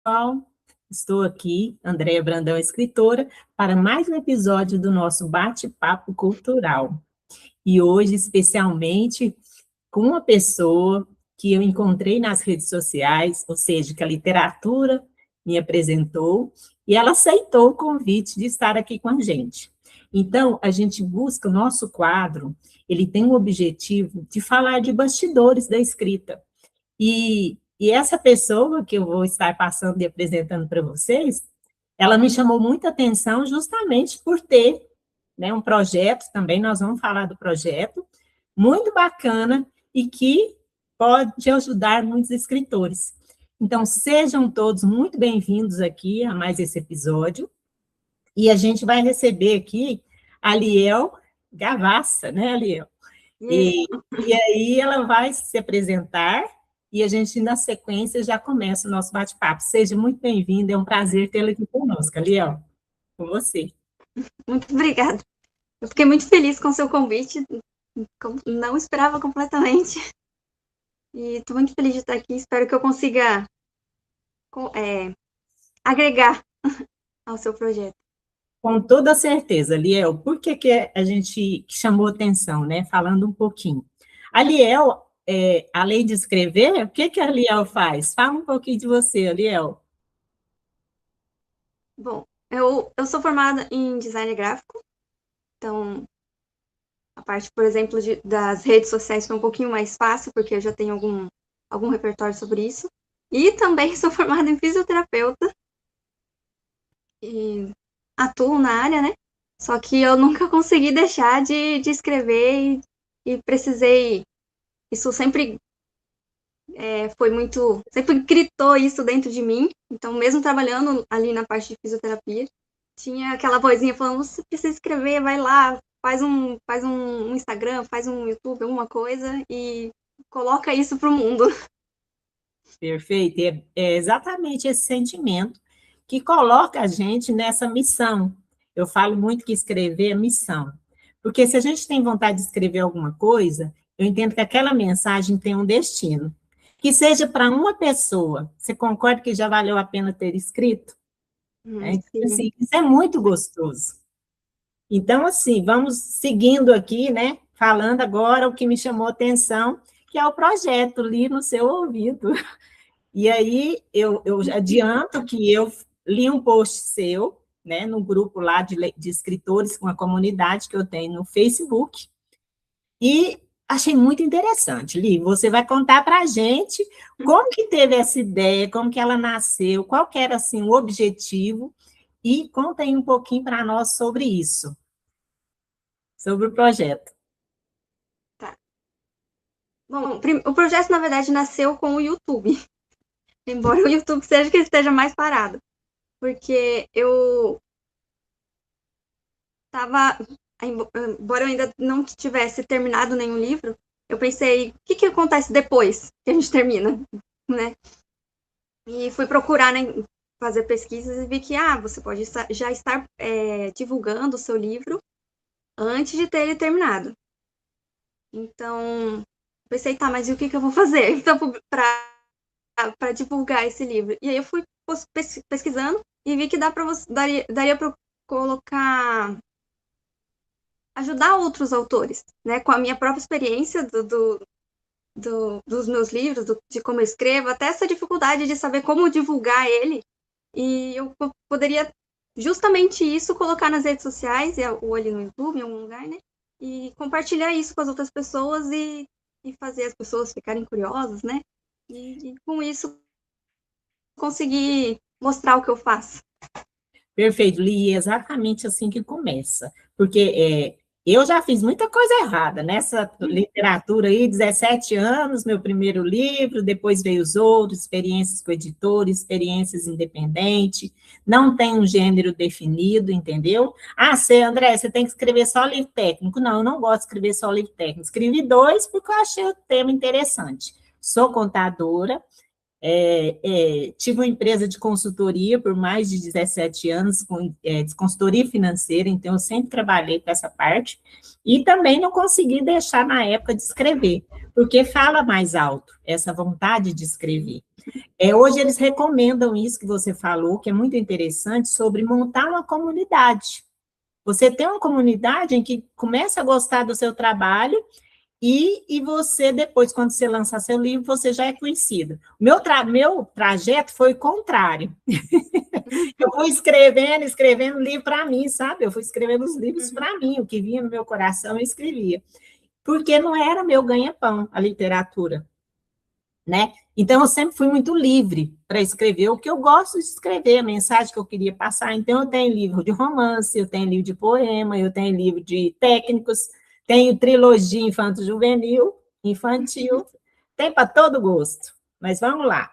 Pessoal, estou aqui, Andréia Brandão, escritora, para mais um episódio do nosso Bate-Papo Cultural. E hoje, especialmente, com uma pessoa que eu encontrei nas redes sociais, ou seja, que a literatura me apresentou, e ela aceitou o convite de estar aqui com a gente. Então, a gente busca, o nosso quadro, ele tem o objetivo de falar de bastidores da escrita. E essa pessoa que eu vou estar passando e apresentando para vocês, ela me chamou muita atenção justamente por ter, né, um projeto, também nós vamos falar do projeto, muito bacana e que pode ajudar muitos escritores. Então, sejam todos muito bem-vindos aqui a mais esse episódio, e a gente vai receber aqui a Liel Gavassa, né, Liel? E aí ela vai se apresentar e a gente, na sequência, já começa o nosso bate-papo. Seja muito bem-vinda, é um prazer tê-la aqui conosco, Liel, com você. Muito obrigada. Eu fiquei muito feliz com o seu convite, não esperava completamente. E estou muito feliz de estar aqui, espero que eu consiga agregar ao seu projeto. Com toda certeza, Liel, por que a gente chamou atenção, né? Falando um pouquinho. A Liel, além de escrever, o que a Liel faz? Fala um pouquinho de você, Liel. Bom, eu sou formada em design gráfico, então a parte, por exemplo, das redes sociais foi um pouquinho mais fácil, porque eu já tenho algum repertório sobre isso. E também sou formada em fisioterapeuta e atuo na área, né? Só que eu nunca consegui deixar de escrever e precisei. Isso sempre foi muito. Sempre gritou isso dentro de mim. Então, mesmo trabalhando ali na parte de fisioterapia, tinha aquela vozinha falando: você precisa escrever, vai lá, faz um Instagram, faz um YouTube, alguma coisa e coloca isso pro mundo. Perfeito, é exatamente esse sentimento que coloca a gente nessa missão. Eu falo muito que escrever é missão, porque se a gente tem vontade de escrever alguma coisa, eu entendo que aquela mensagem tem um destino, que seja para uma pessoa. Você concorda que já valeu a pena ter escrito? Então, assim, isso é muito gostoso. Então, assim, vamos seguindo aqui, né? Falando agora o que me chamou a atenção, que é o projeto ali no seu ouvido. E aí, eu adianto que eu li um post seu, né, no grupo lá de escritores, com a comunidade que eu tenho no Facebook, e achei muito interessante. Li, você vai contar para a gente como que teve essa ideia, como que ela nasceu, qual que era, assim, o objetivo, e conta aí um pouquinho para nós sobre isso, sobre o projeto. Tá. Bom, o projeto, na verdade, nasceu com o YouTube. Embora o YouTube seja que esteja mais parado. Porque eu estava, embora eu ainda não tivesse terminado nenhum livro, eu pensei, o que acontece depois que a gente termina, né? E fui procurar, né, fazer pesquisas e vi que você pode já estar divulgando o seu livro antes de ter ele terminado. Então, pensei, tá, mas e o que eu vou fazer então, para divulgar esse livro? E aí eu fui pesquisando e vi que daria para colocar, ajudar outros autores, né? Com a minha própria experiência dos meus livros, de como eu escrevo, até essa dificuldade de saber como divulgar ele. E eu poderia justamente isso colocar nas redes sociais, ou ali no YouTube, em algum lugar, né? E compartilhar isso com as outras pessoas e fazer as pessoas ficarem curiosas, né? E com isso conseguir mostrar o que eu faço. Perfeito, Li, é exatamente assim que começa, porque eu já fiz muita coisa errada nessa literatura aí, 17 anos, meu primeiro livro, depois veio os outros, experiências com editores, experiências independentes, não tem um gênero definido, entendeu? André, você tem que escrever só livro técnico. Não, eu não gosto de escrever só livro técnico, escrevi 2 porque eu achei o tema interessante. Sou contadora, tive uma empresa de consultoria por mais de 17 anos, de consultoria financeira, então eu sempre trabalhei com essa parte, e também não consegui deixar na época de escrever, porque fala mais alto, essa vontade de escrever. Hoje eles recomendam isso que você falou, que é muito interessante, sobre montar uma comunidade. Você tem uma comunidade em que começa a gostar do seu trabalho e você, depois, quando você lançar seu livro, você já é conhecido. Meu trajeto foi o contrário. Eu fui escrevendo livro para mim, sabe? Eu fui escrevendo os livros para mim, o que vinha no meu coração eu escrevia. Porque não era meu ganha-pão, a literatura, né? Então, eu sempre fui muito livre para escrever o que eu gosto de escrever, a mensagem que eu queria passar. Então, eu tenho livro de romance, eu tenho livro de poema, eu tenho livro de técnicos, tenho trilogia infanto-juvenil, infantil, tem para todo gosto. Mas vamos lá.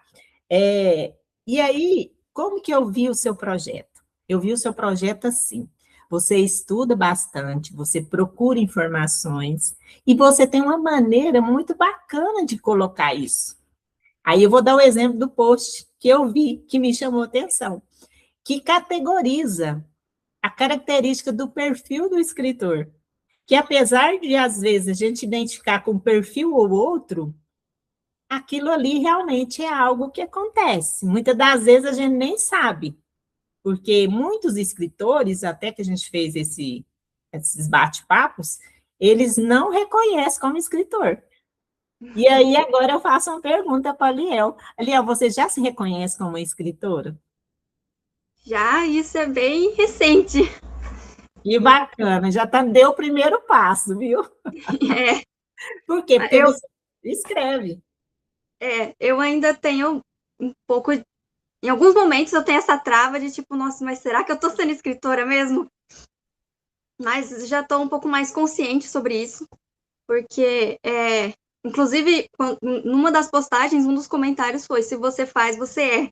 E aí, como que eu vi o seu projeto? Eu vi o seu projeto assim. Você estuda bastante, você procura informações, e você tem uma maneira muito bacana de colocar isso. Aí eu vou dar o exemplo do post que eu vi, que me chamou a atenção, que categoriza a característica do perfil do escritor, que apesar de, às vezes, a gente identificar com um perfil ou outro, aquilo ali realmente é algo que acontece. Muitas das vezes a gente nem sabe, porque muitos escritores, até que a gente fez esses bate-papos, eles não reconhecem como escritor. E aí, agora eu faço uma pergunta para a Liel. Liel, você já se reconhece como escritora? Já isso é bem recente. Que bacana, já deu o primeiro passo, viu? É, Por quê? Porque eu, você escreve. eu ainda tenho um pouco. Em alguns momentos eu tenho essa trava de tipo, nossa, mas será que eu tô sendo escritora mesmo? Mas já tô um pouco mais consciente sobre isso, porque, inclusive, numa das postagens, um dos comentários foi: se você faz, você é.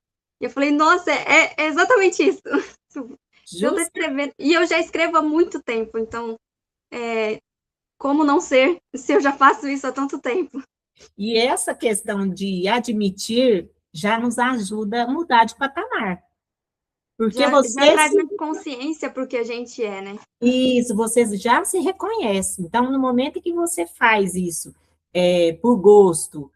E eu falei, nossa, é exatamente isso. Se eu tô Justo. escrevendo, e eu já escrevo há muito tempo, então, como não ser se eu já faço isso há tanto tempo? E essa questão de admitir já nos ajuda a mudar de patamar. Porque Já você traz mais consciência pro que a gente é, né? isso, você já se reconhece. Então, no momento em que você faz isso por gosto,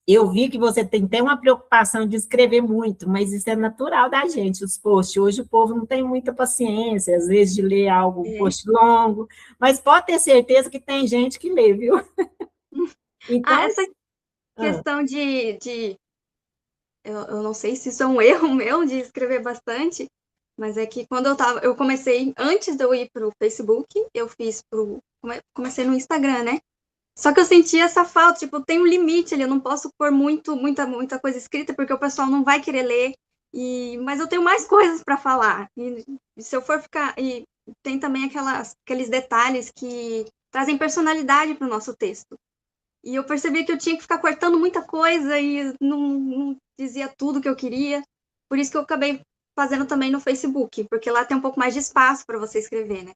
eu vi que você tem até uma preocupação de escrever muito, mas isso é natural da gente, os posts. Hoje o povo não tem muita paciência, às vezes, de ler algo, um É. post longo, mas pode ter certeza que tem gente que lê, viu? Ah, Então, essa ah, questão eu não sei se isso é um erro meu de escrever bastante, mas é que quando eu comecei, antes de eu ir pro Facebook, eu comecei no Instagram, né? Só que eu senti essa falta, tipo, tem um limite ali, eu não posso pôr muita coisa escrita, porque o pessoal não vai querer ler, mas eu tenho mais coisas para falar. E se eu for ficar. E tem também aqueles detalhes que trazem personalidade para o nosso texto. E eu percebi que eu tinha que ficar cortando muita coisa e não dizia tudo que eu queria. Por isso que eu acabei fazendo também no Facebook, porque lá tem um pouco mais de espaço para você escrever, né?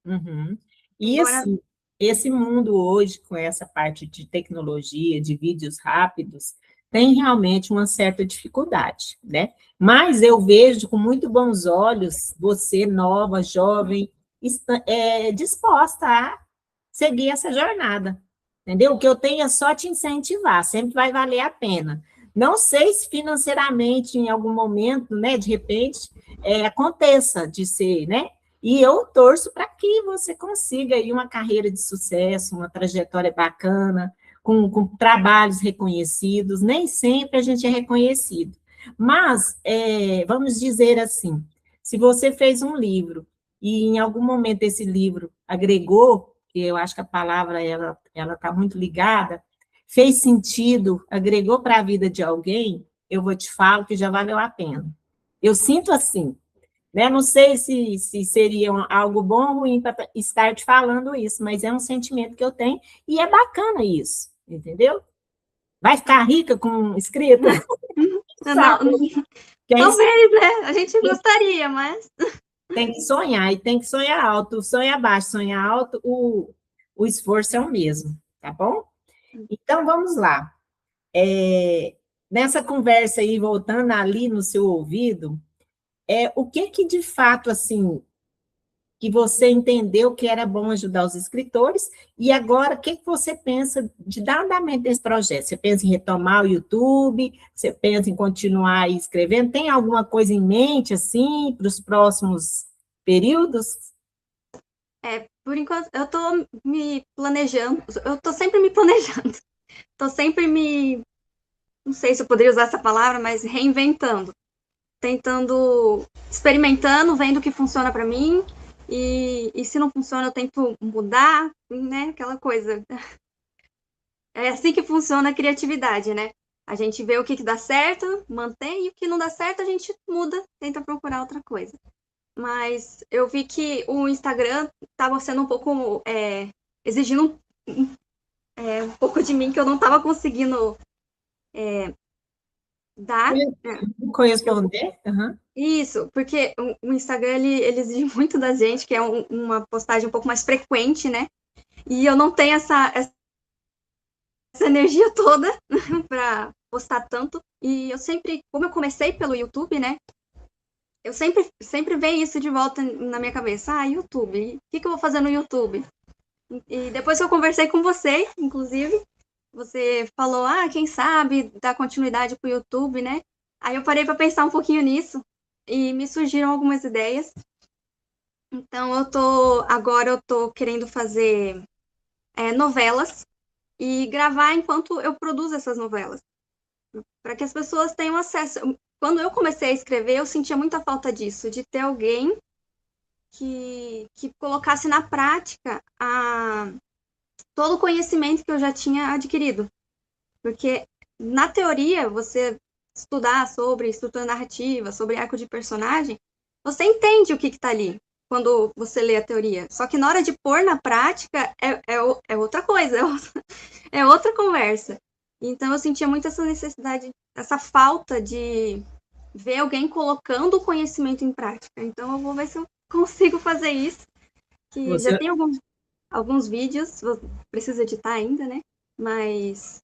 uhum. E Embora. assim, esse mundo hoje, com essa parte de tecnologia, de vídeos rápidos, tem realmente uma certa dificuldade, né? Mas eu vejo com muito bons olhos você, nova, jovem, disposta a seguir essa jornada, entendeu? O que eu tenho é só te incentivar, sempre vai valer a pena. Não sei se financeiramente, em algum momento, né, de repente, aconteça de ser, né? E eu torço para que você consiga aí uma carreira de sucesso, uma trajetória bacana, com trabalhos reconhecidos. Nem sempre a gente é reconhecido. Mas, vamos dizer assim, se você fez um livro e em algum momento esse livro agregou, que eu acho que a palavra ela está muito ligada, fez sentido, agregou para a vida de alguém, eu vou te falar que já valeu a pena. Eu sinto assim, né? Não sei se seria algo bom ou ruim para estar te falando isso, mas é um sentimento que eu tenho e é bacana isso, entendeu? Vai ficar rica com escrita? Não, Sabe? Quem talvez, né? A gente gostaria, mas. tem que sonhar, e tem que sonhar alto, sonha baixo, sonha alto, o esforço é o mesmo, tá bom? Então, vamos lá. Nessa conversa aí, voltando ali no seu ouvido, o que que de fato, assim, que você entendeu que era bom ajudar os escritores, e agora, o que você pensa de dar andamento nesse projeto? Você pensa em retomar o YouTube? Você pensa em continuar escrevendo? Tem alguma coisa em mente, assim, para os próximos períodos? Por enquanto, eu tô me planejando, eu tô sempre me planejando, tô sempre não sei se eu poderia usar essa palavra, mas reinventando, tentando, experimentando, vendo o que funciona para mim, e se não funciona, eu tento mudar, né? Aquela coisa. É assim que funciona a criatividade, né? A gente vê o que dá certo, mantém, e o que não dá certo, a gente muda, tenta procurar outra coisa. Mas eu vi que o Instagram estava sendo um pouco exigindo um pouco de mim que eu não estava conseguindo dar. Corresponder? Uhum. Isso, porque o Instagram ele exige muito da gente, que é uma postagem um pouco mais frequente, né? E eu não tenho essa energia toda para postar tanto. E eu sempre, como eu comecei pelo YouTube, né? Eu sempre vejo isso de volta na minha cabeça. Ah, YouTube, o que eu vou fazer no YouTube? E depois que eu conversei com você, inclusive, você falou, quem sabe dar continuidade pro YouTube, né? Aí eu parei para pensar um pouquinho nisso e me surgiram algumas ideias. Então agora eu tô querendo fazer novelas e gravar enquanto eu produzo essas novelas, para que as pessoas tenham acesso. Quando eu comecei a escrever, eu sentia muita falta disso, de ter alguém que colocasse na prática todo o conhecimento que eu já tinha adquirido. Porque, na teoria, você estudar sobre estrutura narrativa, sobre arco de personagem, você entende o que está ali quando você lê a teoria. Só que na hora de pôr na prática, é outra coisa, é outra conversa. Então, eu sentia muito essa necessidade, essa falta de ver alguém colocando o conhecimento em prática. Então, eu vou ver se eu consigo fazer isso. Que já Você, tem alguns vídeos, preciso editar ainda, né? Mas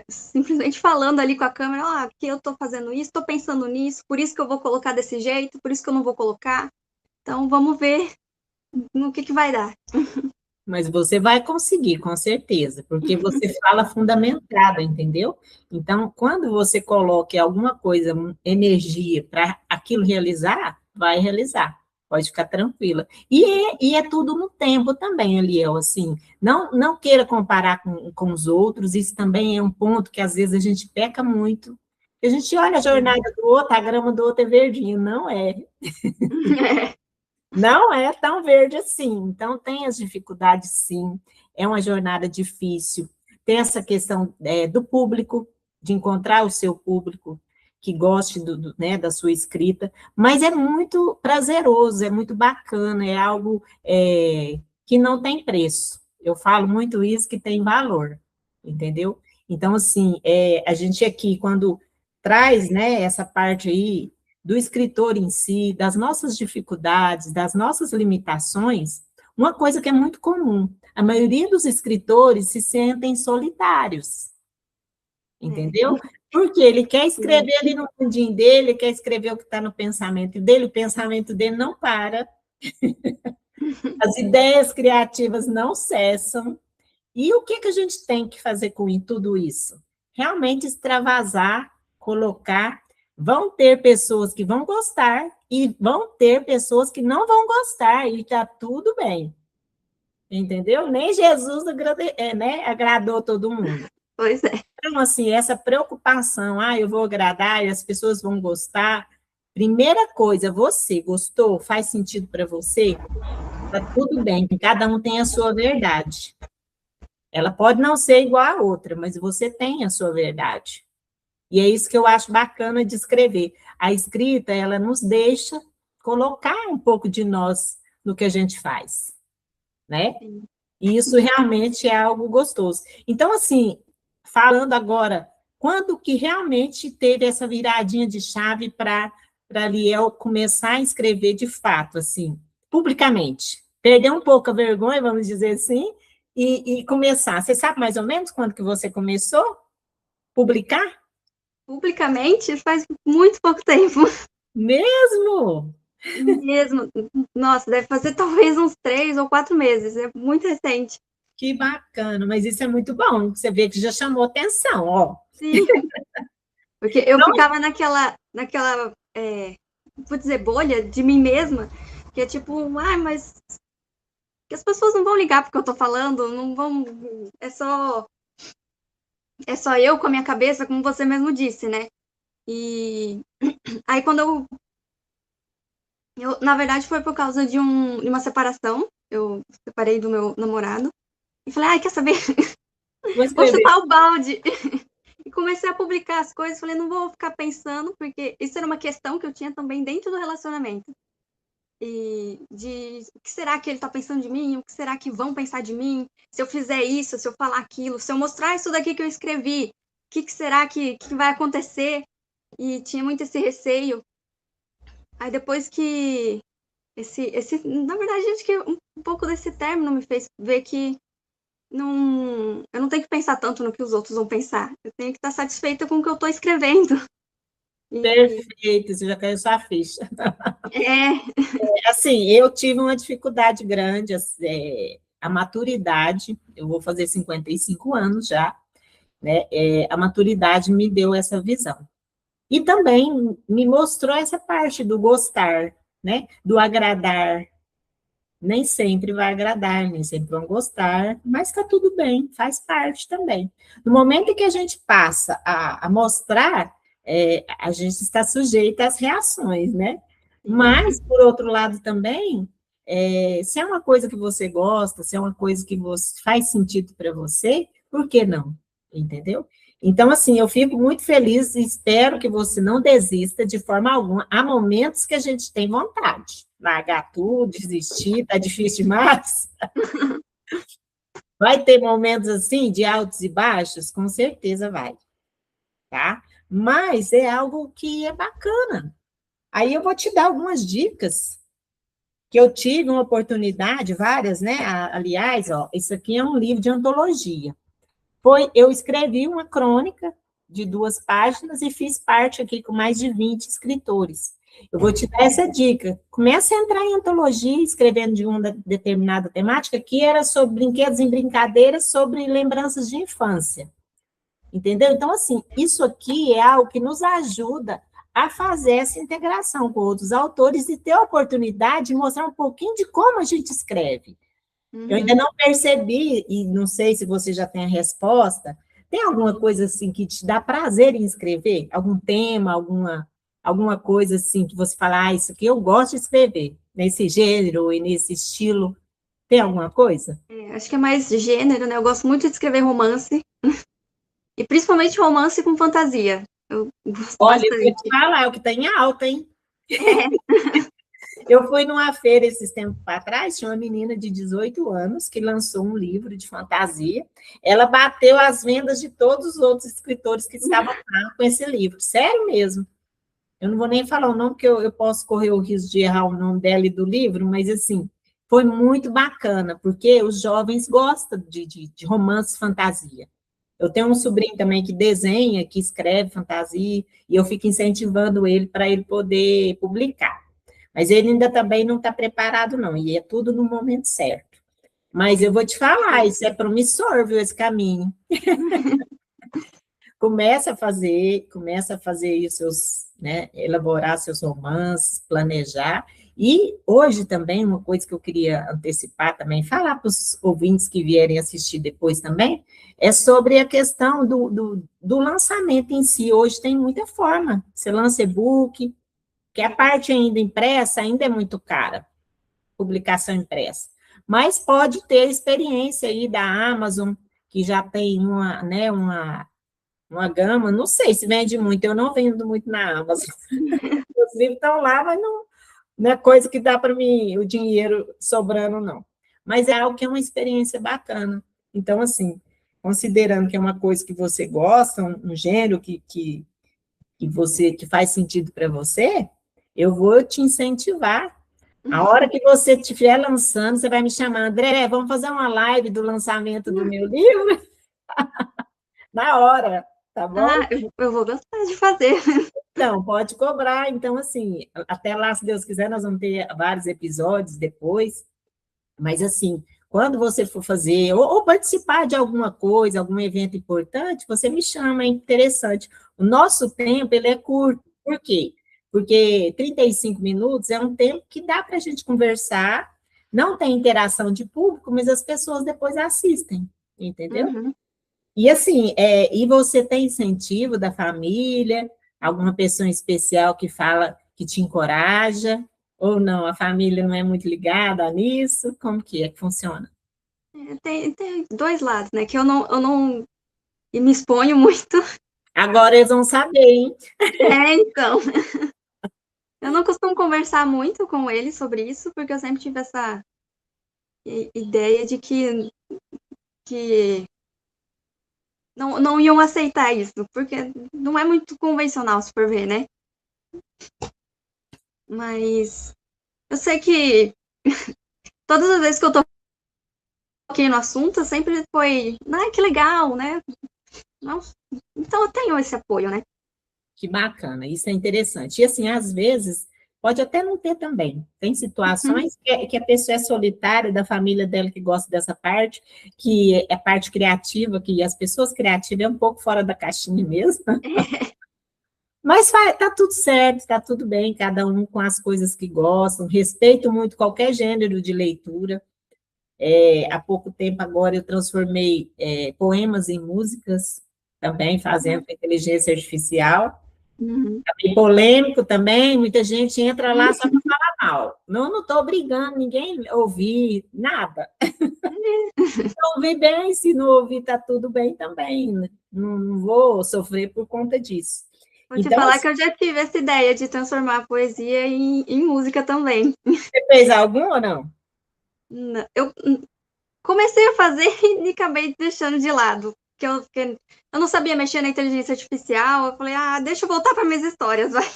simplesmente falando ali com a câmera, que eu tô fazendo isso, tô pensando nisso, por isso que eu vou colocar desse jeito, por isso que eu não vou colocar. Então, vamos ver no que vai dar. mas você vai conseguir, com certeza, porque você fala fundamentada, entendeu? Então, quando você coloque alguma coisa, energia para aquilo realizar, vai realizar. Pode ficar tranquila. E é tudo no tempo também, Eliel, assim, não queira comparar com os outros, isso também é um ponto que às vezes a gente peca muito. A gente olha a jornada do outro, a grama do outro é verdinho, não é. Não é tão verde assim, então tem as dificuldades, sim, é uma jornada difícil. Tem essa questão do público, de encontrar o seu público que goste né, da sua escrita, mas é muito prazeroso, é muito bacana, é algo que não tem preço. Eu falo muito isso, que tem valor, entendeu? Então, assim, a gente aqui, quando traz, né, essa parte aí do escritor em si, das nossas dificuldades, das nossas limitações, uma coisa que é muito comum, a maioria dos escritores se sentem solitários, entendeu? Porque ele quer escrever ali no mundinho dele, quer escrever o que está no pensamento dele, o pensamento dele não para, as ideias criativas não cessam, e o que a gente tem que fazer com tudo isso? Realmente extravasar, colocar. Vão ter pessoas que vão gostar e vão ter pessoas que não vão gostar, e está tudo bem. Entendeu? Nem Jesus agradou todo mundo. Pois é. Então, assim, essa preocupação, eu vou agradar e as pessoas vão gostar. Primeira coisa, você gostou? Faz sentido para você? Está tudo bem, cada um tem a sua verdade. Ela pode não ser igual a outra, mas você tem a sua verdade. E é isso que eu acho bacana de escrever. A escrita, ela nos deixa colocar um pouco de nós no que a gente faz, né? E isso realmente é algo gostoso. Então, assim, falando agora, quando que realmente teve essa viradinha de chave para Liel começar a escrever de fato, assim, publicamente? Perder um pouco a vergonha, vamos dizer assim, e começar. Você sabe mais ou menos quando que você começou a publicar? Publicamente, faz muito pouco tempo. Mesmo? Mesmo. Nossa, deve fazer talvez uns 3 ou 4 meses. É muito recente. Que bacana, mas isso é muito bom. Você vê que já chamou atenção, ó. Sim. Porque eu ficava vou dizer, bolha de mim mesma, que é tipo, mas que as pessoas não vão ligar porque eu tô falando, não vão. É só, é só eu com a minha cabeça, como você mesmo disse, né? E aí quando na verdade foi por causa de uma separação. Eu separei do meu namorado e falei, quer saber? Vou Vou escrever. chutar o balde. E comecei a publicar as coisas, falei, não vou ficar pensando, porque isso era uma questão que eu tinha também dentro do relacionamento. E de o que será que ele tá pensando de mim? O que será que vão pensar de mim? Se eu fizer isso, se eu falar aquilo, se eu mostrar isso daqui que eu escrevi, o que será que vai acontecer? E tinha muito esse receio. Aí depois que na verdade, acho que um pouco desse término me fez ver que eu não tenho que pensar tanto no que os outros vão pensar. Eu tenho que estar satisfeita com o que eu estou escrevendo. E Perfeito, você já caiu sua ficha. é, Assim, eu tive uma dificuldade grande, a maturidade, eu vou fazer 55 anos já, né? A maturidade me deu essa visão. E também me mostrou essa parte do gostar, né? Do agradar. Nem sempre vai agradar, nem sempre vão gostar, mas está tudo bem, faz parte também. No momento em que a gente passa a mostrar, a gente está sujeita às reações, né? Mas, por outro lado, também, se é uma coisa que você gosta, se é uma coisa que faz sentido para você, por que não? Entendeu? Então, assim, eu fico muito feliz e espero que você não desista de forma alguma. Há momentos que a gente tem vontade. Largar tudo, desistir, tá difícil demais. Vai ter momentos assim, de altos e baixos? Com certeza vai, tá? Mas é algo que é bacana. Aí eu vou te dar algumas dicas que eu tive uma oportunidade, várias, né? Aliás, ó, isso aqui é um livro de antologia. Eu escrevi uma crônica de 2 páginas e fiz parte aqui com mais de 20 escritores. Eu vou te dar essa dica. Comece a entrar em antologia, escrevendo de uma determinada temática, que era sobre brinquedos e brincadeiras, sobre lembranças de infância. Entendeu? Então, assim, isso aqui é algo que nos ajuda a fazer essa integração com outros autores e ter a oportunidade de mostrar um pouquinho de como a gente escreve. Eu ainda não percebi, e não sei se você já tem a resposta. Tem alguma coisa assim que te dá prazer em escrever? Algum tema, alguma coisa assim que você fala, isso aqui eu gosto de escrever, nesse gênero e nesse estilo. Tem alguma coisa? acho que é mais gênero, né? Eu gosto muito de escrever romance, e principalmente romance com fantasia. Eu gosto Olha, eu vou bastante. te falar, é o que está em alta, hein? É, Eu fui numa feira esses tempos para trás, tinha uma menina de 18 anos que lançou um livro de fantasia. Ela bateu as vendas de todos os outros escritores que estavam lá com esse livro. Sério mesmo. Eu não vou nem falar o nome, porque eu posso correr o risco de errar o nome dela e do livro, mas assim, foi muito bacana, porque os jovens gostam de romance fantasia. Eu tenho um sobrinho também que desenha, que escreve fantasia, e eu fico incentivando ele para ele poder publicar. Mas ele ainda também não está preparado, não, e é tudo no momento certo. Mas eu vou te falar, isso é promissor, viu, esse caminho. Começa a fazer os seus, né, elaborar seus romances, planejar. E hoje também, uma coisa que eu queria antecipar também, falar para os ouvintes que vierem assistir depois também, é sobre a questão do lançamento em si. Hoje tem muita forma. Você lança e-book, que a parte ainda impressa ainda é muito cara, publicação impressa. Mas pode ter experiência aí da Amazon, que já tem uma gama, não sei se vende muito, eu não vendo muito na Amazon. Os livros estão lá, mas não é coisa que dá para mim o dinheiro sobrando, não. Mas é algo que é uma experiência bacana. Então, assim, considerando que é uma coisa que você gosta, um gênero que faz sentido para você, eu vou te incentivar. A hora que você estiver lançando, você vai me chamar, André, vamos fazer uma live do lançamento do meu livro? Na hora. tá bom? Ah, eu vou gostar de fazer. Então, pode cobrar. Então, assim, até lá, se Deus quiser, nós vamos ter vários episódios depois. Mas, assim, quando você for fazer ou participar de alguma coisa, algum evento importante, você me chama, é interessante. O nosso tempo, ele é curto. Por quê? Porque 35 minutos é um tempo que dá para a gente conversar, não tem interação de público, mas as pessoas depois assistem, entendeu? Uhum. E assim, e você tem incentivo da família, alguma pessoa em especial que fala, que te encoraja, ou não, a família não é muito ligada nisso? Como que é que funciona? Tem dois lados, né? Que eu não me exponho muito. Agora eles vão saber, hein? Então. Eu não costumo conversar muito com ele sobre isso, porque eu sempre tive essa ideia de que não iam aceitar isso, porque não é muito convencional, se for ver, né? Mas eu sei que todas as vezes que eu toquei no assunto, sempre foi, ah, que legal, né? Nossa, então eu tenho esse apoio, né? Que bacana, isso é interessante. E assim, às vezes, pode até não ter também. Tem Uhum. situações que a pessoa é solitária, da família dela que gosta dessa parte, que é parte criativa, que as pessoas criativas é um pouco fora da caixinha mesmo. Mas tá tudo certo, tá tudo bem, cada um com as coisas que gostam. Respeito muito qualquer gênero de leitura. Há pouco tempo agora eu transformei poemas em músicas, também fazendo com inteligência artificial. Uhum. Bem polêmico também, muita gente entra lá só para falar mal. Não estou obrigando ninguém a ouvir nada. Se ouvir bem, se não ouvir, está tudo bem também. Não vou sofrer por conta disso. Vou te Então, falar que eu já tive essa ideia de transformar a poesia em música também. você fez algum ou não? Eu comecei a fazer e acabei deixando de lado. Eu não sabia mexer na inteligência artificial. Eu falei, deixa eu voltar para minhas histórias, vai.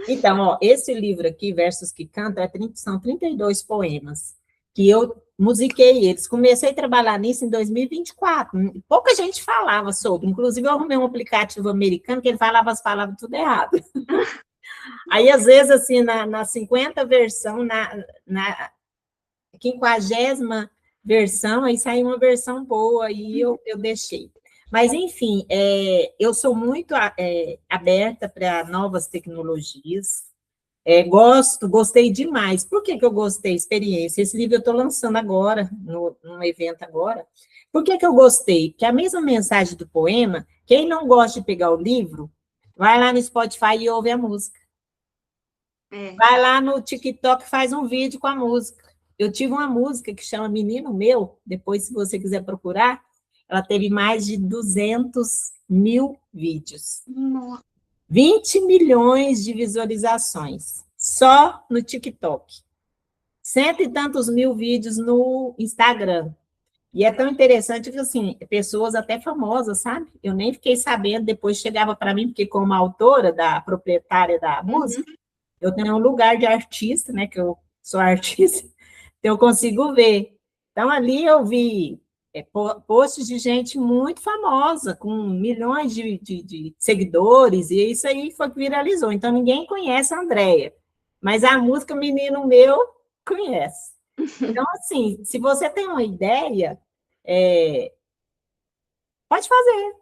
Então, ó, esse livro aqui, Versos que Cantam, são 32 poemas, que eu musiquei eles. Comecei a trabalhar nisso em 2024. Pouca gente falava sobre. Inclusive, eu arrumei um aplicativo americano que ele falava as palavras tudo errado. Aí, às vezes, assim, na 50 versão, na 50ª versão, aí saiu uma versão boa e eu deixei. Mas, enfim, eu sou muito aberta para novas tecnologias. Gostei demais. Por que eu gostei? Experiência. Esse livro eu estou lançando agora, num evento agora. Por que eu gostei? Porque a mesma mensagem do poema, quem não gosta de pegar o livro, vai lá no Spotify e ouve a música. É. Vai lá no TikTok e faz um vídeo com a música. Eu tive uma música que chama Menino Meu, depois, se você quiser procurar, ela teve mais de 200 mil vídeos. Nossa. 20 milhões de visualizações, só no TikTok. Cento e tantos mil vídeos no Instagram. E é tão interessante que, assim, pessoas até famosas, sabe? Eu nem fiquei sabendo, depois chegava para mim, porque como autora, proprietária da música, Uhum. eu tenho um lugar de artista, né, que eu sou artista, então eu consigo ver. Então, ali eu vi posts de gente muito famosa, com milhões de seguidores, e isso aí foi que viralizou. Então, ninguém conhece a Andrea, mas a música Menino Meu conhece. Então, assim, se você tem uma ideia, pode fazer,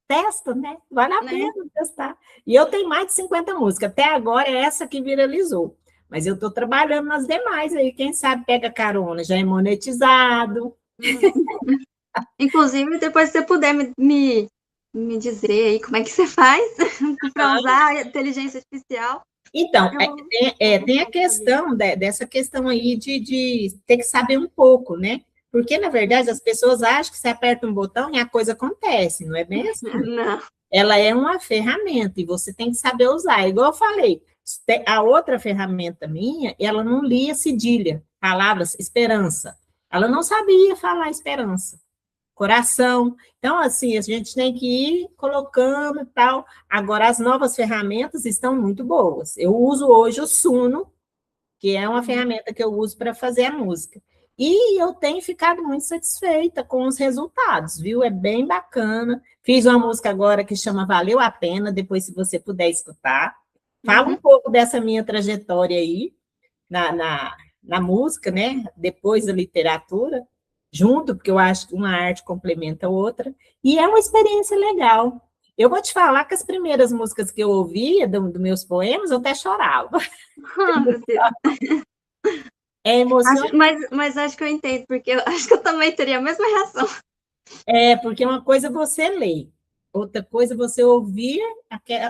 testa, né? Vale a Né? pena testar. E eu tenho mais de 50 músicas. Até agora é essa que viralizou. Mas eu estou trabalhando nas demais aí. Quem sabe pega carona, já é monetizado. Inclusive, depois se você puder me dizer aí como é que você faz para usar a inteligência artificial, Então, eu vou tem a questão dessa questão aí de ter que saber um pouco, né? Porque, na verdade, as pessoas acham que você aperta um botão e a coisa acontece, não é bem assim. Não. Ela é uma ferramenta e você tem que saber usar. Igual eu falei, a outra ferramenta minha, ela não lia cedilha, palavras esperança. Ela não sabia falar esperança, coração. Então, assim, a gente tem que ir colocando e tal. Agora, as novas ferramentas estão muito boas. Eu uso hoje o Suno, que é uma ferramenta que eu uso para fazer a música. E eu tenho ficado muito satisfeita com os resultados, viu? É bem bacana. Fiz uma música agora que chama Valeu a Pena, depois, se você puder escutar. Fala um pouco dessa minha trajetória aí na música, né? Depois da literatura, junto, porque eu acho que uma arte complementa a outra. E é uma experiência legal. Eu vou te falar que as primeiras músicas que eu ouvia dos meus poemas, eu até chorava. Ah, meu Deus. É emocionante. Mas acho que eu entendo, porque eu acho que eu também teria a mesma reação. É, porque uma coisa é você ler, outra coisa é você ouvir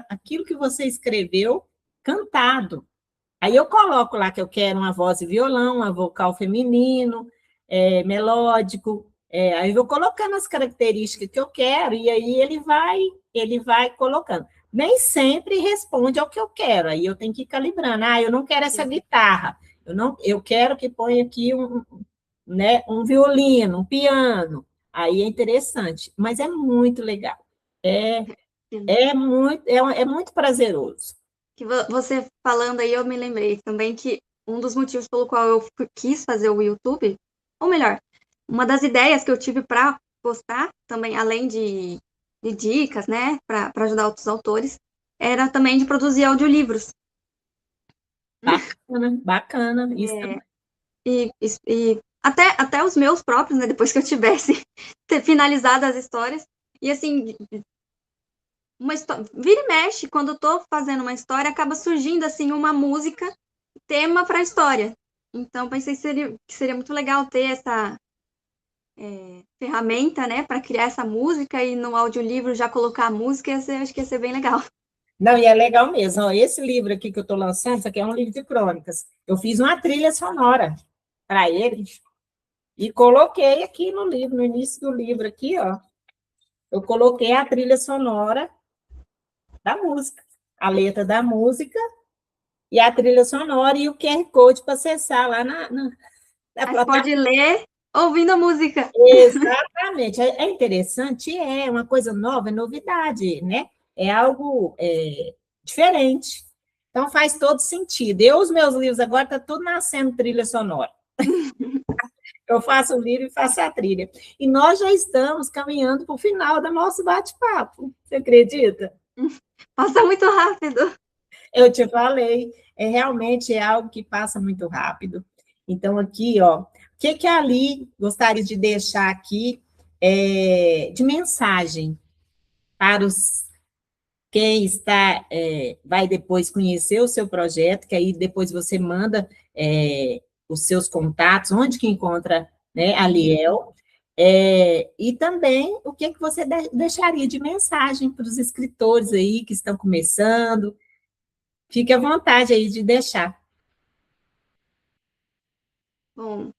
aquilo que você escreveu cantado. Aí eu coloco lá que eu quero uma voz e violão, uma vocal feminino, melódico, aí eu vou colocando as características que eu quero, e aí ele vai colocando. Nem sempre responde ao que eu quero, aí eu tenho que ir calibrando. Ah, eu não quero essa guitarra, eu quero que ponha aqui um violino, um piano. Aí é interessante, mas é muito legal. É, é muito prazeroso. Que você falando aí, eu me lembrei também que um dos motivos pelo qual eu quis fazer o YouTube, ou melhor, uma das ideias que eu tive para postar, também além de dicas, né, para ajudar outros autores, era também de produzir audiolivros. Bacana, bacana. Isso também. E até os meus próprios, né, depois que eu tivesse finalizado as histórias. E assim, vira e mexe, quando eu tô fazendo uma história, acaba surgindo assim uma música, tema para a história. Então pensei que seria muito legal ter essa ferramenta, né, para criar essa música e no audiolivro já colocar a música, acho que ia ser bem legal. Não, e é legal mesmo. Ó, esse livro aqui que eu estou lançando, isso aqui é um livro de crônicas. Eu fiz uma trilha sonora para ele e coloquei aqui no livro, no início do livro aqui, ó. Eu coloquei a trilha sonora da música, a letra da música e a trilha sonora e o QR Code para acessar lá na Mas plataforma. pode ler ouvindo a música. Exatamente. É interessante, é uma coisa nova, é novidade, né? É algo diferente. Então faz todo sentido. Os meus livros agora tá tudo nascendo trilha sonora. Eu faço o livro e faço a trilha. E nós já estamos caminhando para o final do nosso bate-papo. Você acredita? Passa muito rápido. Eu te falei, realmente é algo que passa muito rápido. Então, aqui, ó, o que a Ali gostaria de deixar aqui de mensagem para quem vai depois conhecer o seu projeto, que aí depois você manda os seus contatos, onde que encontra, né, a Liel, e também o que você deixaria de mensagem para os escritores aí que estão começando. Fique à vontade aí de deixar. Bom,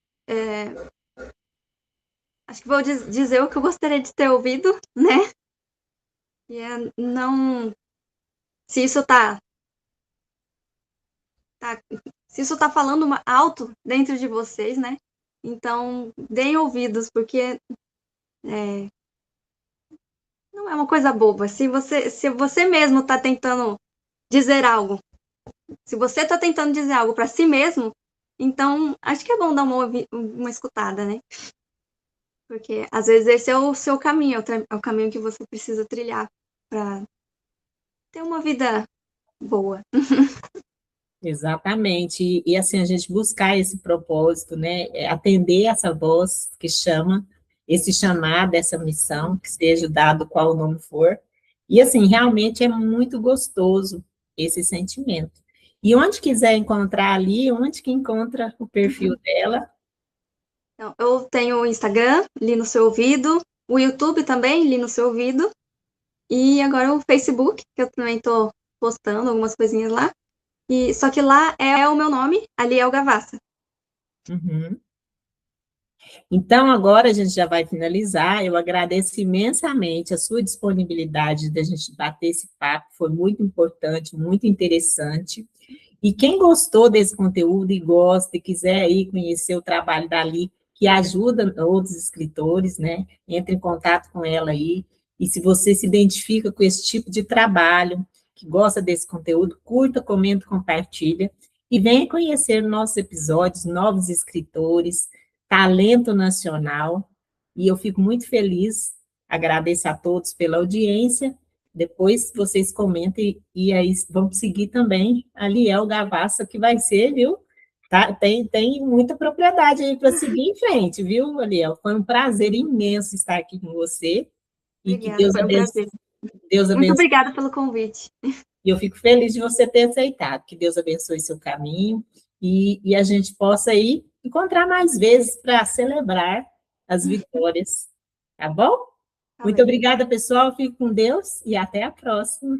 acho que vou dizer o que eu gostaria de ter ouvido, né? E não. Se isso tá, se isso tá falando alto dentro de vocês, né? Então, deem ouvidos, porque não é uma coisa boba. Se você mesmo está tentando dizer algo, se você está tentando dizer algo para si mesmo, então acho que é bom dar uma escutada, né? Porque às vezes esse é o seu caminho, é o caminho que você precisa trilhar para ter uma vida boa. Exatamente. E assim, a gente buscar esse propósito, né? Atender essa voz que chama, esse chamado, essa missão, que seja dado qual o nome for. E assim, realmente é muito gostoso esse sentimento. E onde quiser encontrar ali, onde que encontra o perfil dela? Então, eu tenho o Instagram, li no seu ouvido, o YouTube também, li no seu ouvido, e agora o Facebook, que eu também estou postando algumas coisinhas lá. Só que lá é o meu nome, ali é o Gavassa. Uhum. Então, agora a gente já vai finalizar. Eu agradeço imensamente a sua disponibilidade de a gente bater esse papo, foi muito importante, muito interessante. E quem gostou desse conteúdo e gosta e quiser aí conhecer o trabalho da Ali, que ajuda outros escritores, né? Entre em contato com ela aí. E se você se identifica com esse tipo de trabalho, que gosta desse conteúdo, curta, comenta, compartilha. E venha conhecer nossos episódios, novos escritores, talento nacional, e eu fico muito feliz, agradeço a todos pela audiência, depois vocês comentem, e aí vamos seguir também a Liel Gavassa, que vai ser, viu? Tá, tem muita propriedade aí para seguir em frente, viu, Liel? Foi um prazer imenso estar aqui com você, e que Obrigada, foi um prazer. Deus Muito abençoe. obrigada pelo convite. E eu fico feliz de você ter aceitado. Que Deus abençoe seu caminho e a gente possa aí encontrar mais vezes para celebrar as vitórias. Tá bom? Tá Muito bem. obrigada, pessoal. Fique com Deus e até a próxima.